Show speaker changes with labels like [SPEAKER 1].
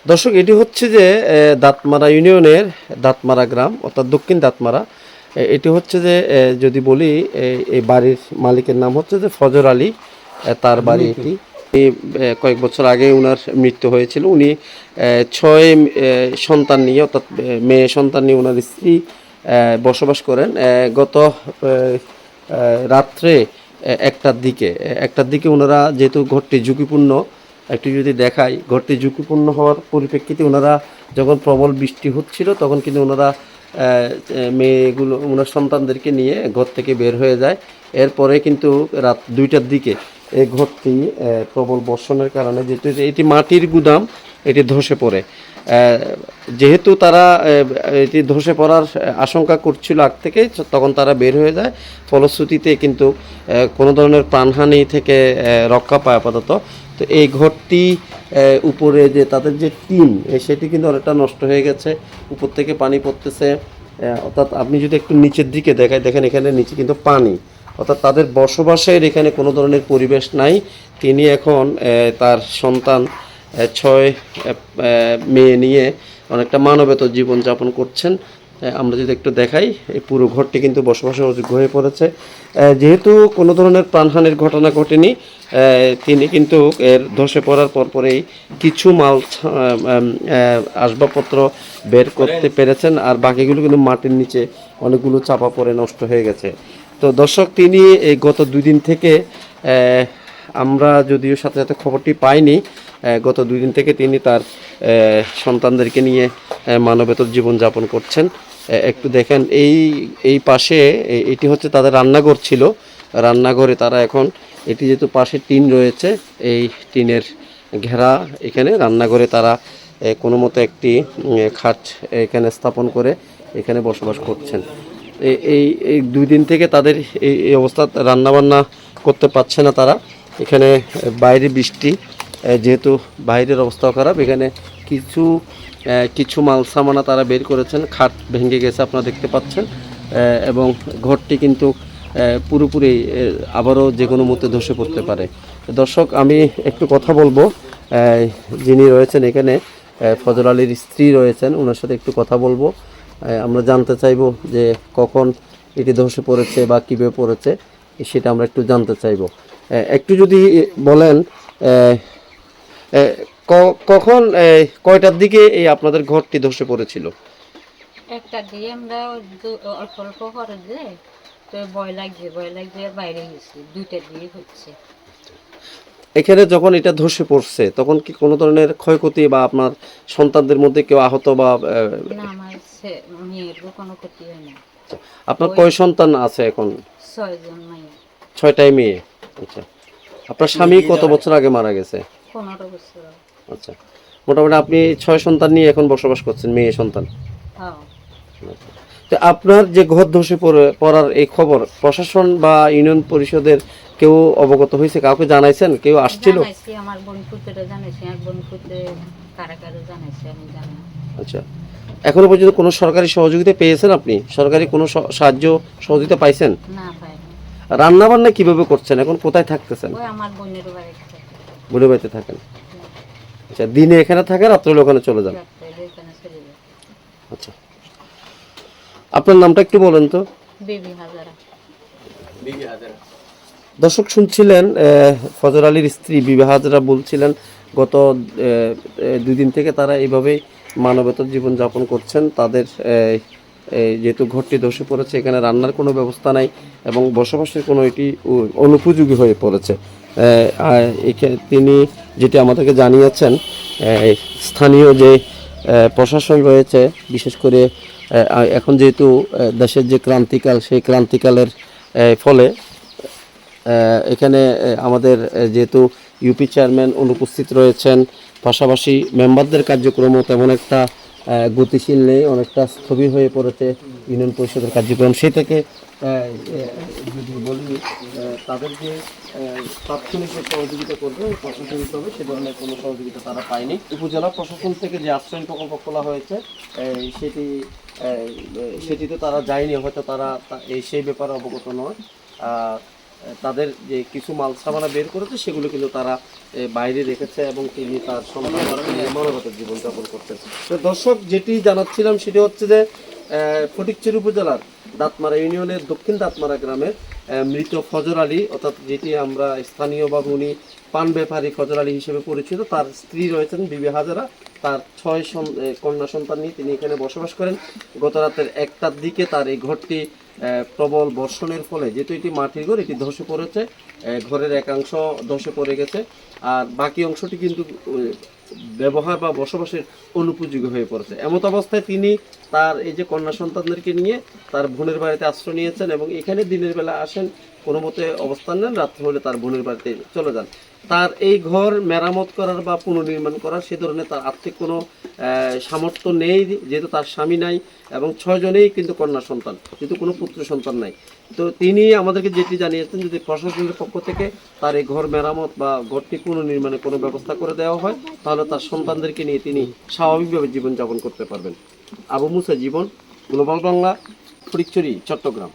[SPEAKER 1] দর্শক, এটি হচ্ছে যে দাঁতমারা ইউনিয়নের দাঁতমারা গ্রাম, অর্থাৎ দক্ষিণ দাঁতমারা। এটি হচ্ছে যে যদি বলি, এই বাড়ির মালিকের নাম হচ্ছে যে ফজর আলী। তার বাড়ি এটি। কয়েক বছর আগে ওনার মৃত্যু হয়েছিল। উনি 6 সন্তান নিয়ে, অর্থাৎ মেয়ে সন্তান নিয়ে ওনার স্ত্রী বসবাস করেন। গত রাত্রে একটার দিকে ওনারা, যেহেতু ঘরটি ঝুঁকিপূর্ণ, একটু যদি দেখাই, ঘরটি ঝুঁকিপূর্ণ হওয়ার পরিপ্রেক্ষিতে ওনারা যখন প্রবল বৃষ্টি হচ্ছিল, তখন কিন্তু ওনারা মেয়েগুলো, ওনার সন্তানদেরকে নিয়ে ঘর থেকে বের হয়ে যায়। এরপরে কিন্তু রাত 2টার দিকে এই ঘরটি প্রবল বর্ষণের কারণে, যেহেতু এটি মাটির গুদাম, এটি ধসে পড়ে। যেহেতু তারা এটি ধসে পড়ার আশঙ্কা করছিল আগ থেকে, তখন তারা বের হয়ে যায়। ফলশ্রুতিতে কিন্তু কোনো ধরনের প্রাণহানি থেকে রক্ষা পায় আপাতত। তো এই ঘরটি উপরে যে তাদের যে টিন, সেটি কিন্তু অনেকটা নষ্ট হয়ে গেছে। উপর থেকে পানি পড়তেছে। অর্থাৎ আপনি যদি একটু নিচের দিকে দেখেন, এখানে নিচে কিন্তু পানি। অর্থাৎ তাদের বসবাসের এখানে কোনো ধরনের পরিবেশ নাই। তিনি এখন তার সন্তান 6 মেয়ে নিয়ে অনেকটা মানবেতর জীবনযাপন করছেন। আমরা যদি একটু দেখাই, এই পুরো ঘরটি কিন্তু বসবাসের অযোগ্য হয়ে পড়েছে। যেহেতু কোনো ধরনের প্রাণহানির ঘটনা ঘটেনি, তিনি কিন্তু এর ধসে পড়ার পরেই কিছু মাল আসবাবপত্র বের করতে পেরেছেন, আর বাকিগুলো কিন্তু মাটির নিচে অনেকগুলো চাপা পড়ে নষ্ট হয়ে গেছে। তো দর্শক, তিনি এই গত 2 দিন থেকে, আমরা যদিও সাথে সাথে খবরটি পাইনি, গত 2 দিন থেকে তিনি তার সন্তানদেরকে নিয়ে মানবেতর জীবনযাপন করছেন। একটু দেখেন, এই পাশে এটি হচ্ছে তাদের রান্নাঘর ছিল। রান্নাঘরে তারা এখন, এটি যেহেতু পাশে টিন রয়েছে, এই টিনের ঘেরা, এখানে রান্নাঘরে তারা কোনো মতো একটি খাট এখানে স্থাপন করে এখানে বসবাস করছেন। এই 2 দিন থেকে তাদের এই অবস্থা, রান্নাবান্না করতে পারছে না তারা। এখানে বাইরে বৃষ্টি, যেহেতু বাইরের অবস্থাও খারাপ, এখানে কিছু মাল সামানা তারা বের করেছেন। খাট ভেঙে গেছে, আপনারা দেখতে পাচ্ছেন। এবং ঘরটি কিন্তু পুরোপুরি আবারও যে কোনো মুহূর্তে ধসে পড়তে পারে। দর্শক, আমি একটু কথা বলবো, যিনি রয়েছেন এখানে, ফজর আলীর স্ত্রী রয়েছেন, ওনার সাথে একটু কথা বলবো। আমরা জানতে চাইবো যে কখন এটি ধসে পড়েছে বা কীভাবে পড়েছে, সেটা আমরা একটু জানতে চাইবো। একটু যদি বলেন, কখন, কয়টার দিকে এই আপনাদের ঘরটি ধসে পড়েছিল?
[SPEAKER 2] একটা দিয়ে আমরা অল্প অল্প করে যে, তো ভয় লাগছে বাইরে গেছি, 2টা দিয়ে হচ্ছে।
[SPEAKER 1] এখানে যখন এটা ধসে পড়ছে, তখন কি কোনো ধরনের ক্ষয়ক্ষতি বা আপনার সন্তানদের মধ্যে কেউ আহত বা
[SPEAKER 2] না, আমার মেয়ের কোনো ক্ষতি হয় না।
[SPEAKER 1] আপনার কয় সন্তান আছে এখন?
[SPEAKER 2] 6 জন মেয়ে।
[SPEAKER 1] 6টাই মেয়ে। আচ্ছা, আপনার স্বামী কত বছর আগে মারা গেছে?
[SPEAKER 2] 15 বছর।
[SPEAKER 1] আচ্ছা, মোটামুটি আপনি 6 সন্তান নিয়ে এখন বসবাস করছেন, মেয়ে সন্তান।
[SPEAKER 2] হ্যাঁ।
[SPEAKER 1] তো আপনার যে ঘর ধসে পড়ার এই খবর প্রশাসন বা ইউনিয়ন পরিষদের কেউ অবগত হয়েছে? কাউকে জানাইছেন? কেউ আসছিল?
[SPEAKER 2] জানাইছি, আমার বোন পুত্রে জানাইছি, আর বোন পুত্রে কারা জানাইছি, আমি জানি না।
[SPEAKER 1] আচ্ছা, এখনো পর্যন্ত কোনো সরকারি সহযোগিতা পেয়েছেন আপনি? সরকারি কোনো সাহায্য সহযোগিতা পাইছেন?
[SPEAKER 2] না পাই না।
[SPEAKER 1] রান্না বান্না কিভাবে করছেন? এখন কোথায় থাকতেছেন?
[SPEAKER 2] ওই আমার বোনের বাড়িতে থাকে।
[SPEAKER 1] বুড়ো বাড়িতে থাকেন? আচ্ছা, দিনে এখানে থাকেন, রাত্রে ওখানে চলে যান?
[SPEAKER 2] এখানে চলে যায়।
[SPEAKER 1] আচ্ছা, আপনার নামটা একটু বলেন তো।
[SPEAKER 2] বেবি হাজারা।
[SPEAKER 1] দর্শক, শুনছিলেন ফজর আলীর স্ত্রী বিবি হাজরা বলছিলেন, গত 2 দিন থেকে তারা এইভাবেই মানবেতর জীবনযাপন করছেন। তাদের যেহেতু ঘরটি ধসে পড়েছে, এখানে রান্নার কোনো ব্যবস্থা নাই এবং বসবাসের কোনো এটি অনুপযোগী হয়ে পড়েছে। তিনি যেটি আমাদেরকে জানিয়েছেন, স্থানীয় যে প্রশাসন রয়েছে, বিশেষ করে এখন যেহেতু দেশের যে ক্রান্তিকাল, সেই ক্রান্তিকালের ফলে এখানে আমাদের যেহেতু ইউপি চেয়ারম্যান অনুপস্থিত রয়েছেন, পাশাপাশি মেম্বারদের কার্যক্রমও তেমন একটা গতিশীল নেই, অনেকটা স্থবির হয়ে পড়েছে ইউনিয়ন পরিষদের কার্যক্রম। সেই থেকে যদি বলি, তাদের যে তাৎক্ষণিক যে সহযোগিতা করবে প্রশাসনিকভাবে, সে ধরনের কোনো সহযোগিতা তারা পায়নি। উপজেলা প্রশাসন থেকে যে আশ্রয় প্রকল্প খোলা হয়েছে, সেটি তো তারা যায়নি, হয়তো তারা সেই ব্যাপারে অবগত নয়। তাদের যে কিছু মাল সামানা বের করেছে সেগুলো কিন্তু তারা বাইরে রেখেছে এবং তিনি তার সন্তান মানবতার জীবনযাপন করতেন। তো দর্শক, যেটি জানাচ্ছিলাম সেটি হচ্ছে যে ফটিকছড়ি উপজেলার দাঁতমারা ইউনিয়নের দক্ষিণ দাঁতমারা গ্রামের মৃত ফজর আলী, অর্থাৎ যেটি আমরা স্থানীয়ভাবে উনি পান ব্যাপারী ফজর আলী হিসেবে পরিচিত, তার স্ত্রী রয়েছেন বিবি হাজারা, তার 6 কন্যা সন্তান নিয়ে তিনি এখানে বসবাস করেন। গত রাতের 1টার দিকে তার এই ঘরটি প্রবল বর্ষণের ফলে, যেহেতু এটি মাটির ঘর, এটি ধসে পড়েছে, ঘরের একাংশ ধসে পড়ে গেছে, আর বাকি অংশটি কিন্তু ব্যবহার বা বসবাসের অনুপযোগী হয়ে পড়েছে। এমত অবস্থায় তিনি তার এই যে কন্যা সন্তানদেরকে নিয়ে তার বোনের বাড়িতে আশ্রয় নিয়েছেন এবং এখানে দিনের বেলা আসেন, কোনো মতে অবস্থান নেন, রাত্রে হলে তার বোনের বাড়িতে চলে যান। তার এই ঘর মেরামত করার বা পুনর্নির্মাণ করার সে ধরনের তার আর্থিক কোনো সামর্থ্য নেই, যেহেতু তার স্বামী নাই এবং 6 জনেই কিন্তু কন্যা সন্তান, কিন্তু কোনো পুত্র সন্তান নাই। তো তিনি আমাদেরকে যেটি জানিয়েছেন, যদি প্রশাসনের পক্ষ থেকে তার এই ঘর মেরামত বা ঘরটি পুনর্নির্মাণে কোনো ব্যবস্থা করে দেওয়া হয়, তাহলে তার সন্তানদেরকে নিয়ে তিনি স্বাভাবিকভাবে জীবনযাপন করতে পারবেন। আবু মুসা জীবন, গ্লোবাল বাংলা, ফটিকছড়ি, চট্টগ্রাম।